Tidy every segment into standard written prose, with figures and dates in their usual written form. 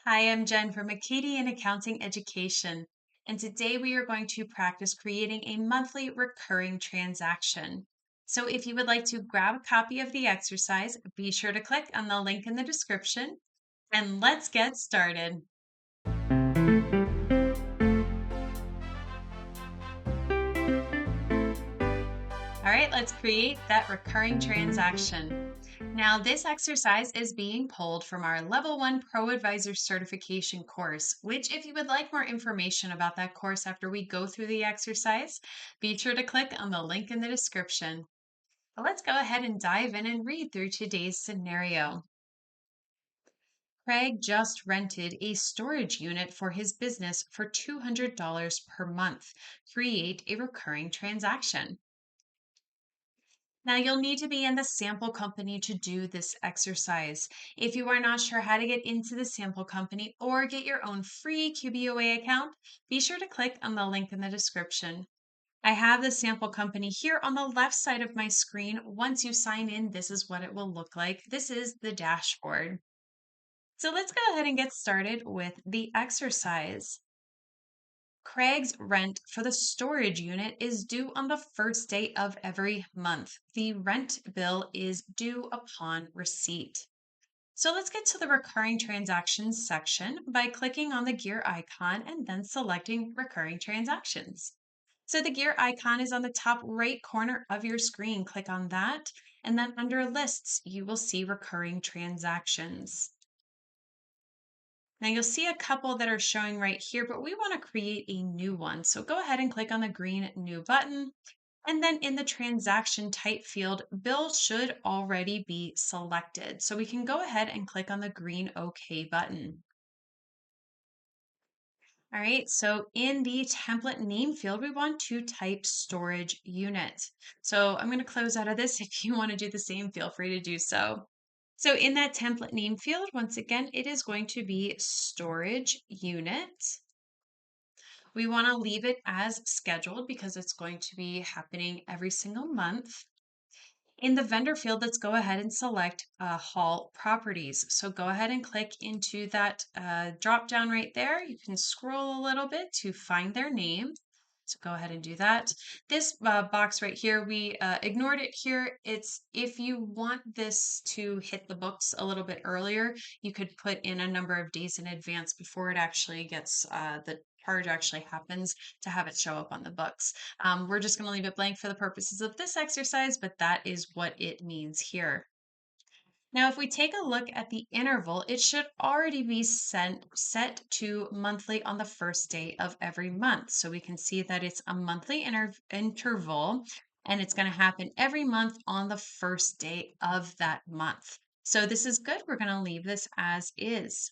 Hi, I'm Jen from Acadian Accounting Education, and today we are going to practice creating a monthly recurring transaction. So if you would like to grab a copy of the exercise, be sure to click on the link in the description, and let's get started. All right, let's create that recurring transaction. Now, this exercise is being pulled from our Level 1 ProAdvisor certification course, which if you would like more information about that course after we go through the exercise, be sure to click on the link in the description. Let's go ahead and dive in and read through today's scenario. Craig just rented a storage unit for his business for $200 per month. Create a recurring transaction. Now, you'll need to be in the sample company to do this exercise. If you are not sure how to get into the sample company or get your own free QBOA account, be sure to click on the link in the description. I have the sample company here on the left side of my screen. Once you sign in, this is what it will look like. This is the dashboard. So let's go ahead and get started with the exercise. Craig's rent for the storage unit is due on the first day of every month. The rent bill is due upon receipt. So let's get to the recurring transactions section by clicking on the gear icon and then selecting recurring transactions. So the gear icon is on the top right corner of your screen. Click on that, and then under lists, you will see recurring transactions. Now you'll see a couple that are showing right here, but we want to create a new one. So go ahead and click on the green new button. And then in the transaction type field, bill should already be selected. So we can go ahead and click on the green OK button. All right, so in the template name field, we want to type storage unit. So I'm going to close out of this. If you want to do the same, feel free to do so. So in that template name field, once again, it is going to be storage unit. We want to leave it as scheduled because it's going to be happening every single month. In the vendor field, let's go ahead and select haul properties. So go ahead and click into that drop down right there. You can scroll a little bit to find their name. So go ahead and do that. This box right here, we ignored it here. It's if you want this to hit the books a little bit earlier, you could put in a number of days in advance before it actually gets the charge actually happens to have it show up on the books. We're just going to leave it blank for the purposes of this exercise, but that is what it means here. Now, if we take a look at the interval, it should already be set to monthly on the first day of every month. So we can see that it's a monthly interval and it's going to happen every month on the first day of that month. So this is good. We're going to leave this as is.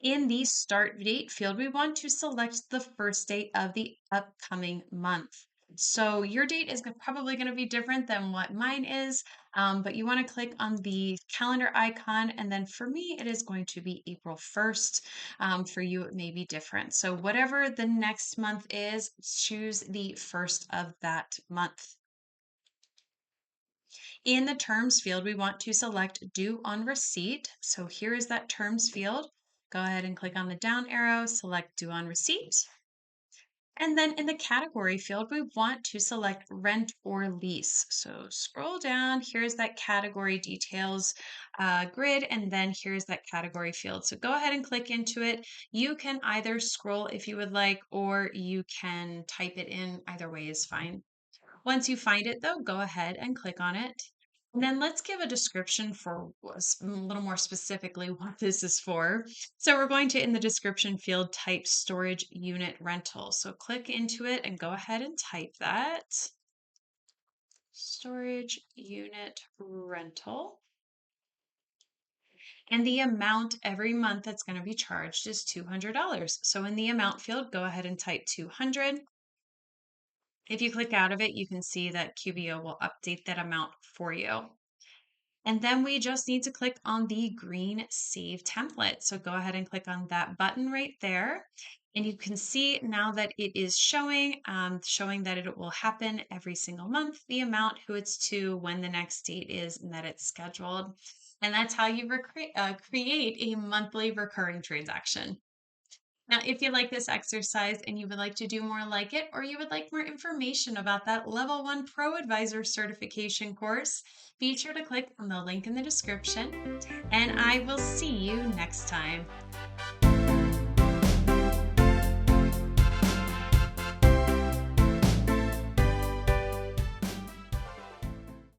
In the start date field, we want to select the first date of the upcoming month. So your date is probably going to be different than what mine is, but you want to click on the calendar icon. And then for me, it is going to be April 1st. For you, it may be different. So whatever the next month is, choose the first of that month. In the terms field, we want to select due on receipt. So here is that terms field. Go ahead and click on the down arrow, select due on receipt. And then in the category field, we want to select rent or lease. So scroll down, here's that category details grid, and then here's that category field. So go ahead and click into it. You can either scroll if you would like, or you can type it in. Either way is fine. Once you find it though, go ahead and click on it. And then let's give a description for a little more specifically what this is for. So we're going to, in the description field, type storage unit rental. So click into it and go ahead and type that. Storage unit rental. And the amount every month that's going to be charged is $200. So in the amount field, go ahead and type 200. If you click out of it, you can see that QBO will update that amount for you. And then we just need to click on the green Save Template. So go ahead and click on that button right there. And you can see now that it is showing that it will happen every single month, the amount, who it's to, when the next date is, and that it's scheduled. And that's how you create a monthly recurring transaction. Now, if you like this exercise and you would like to do more like it, or you would like more information about that Level 1 ProAdvisor certification course, be sure to click on the link in the description, and I will see you next time.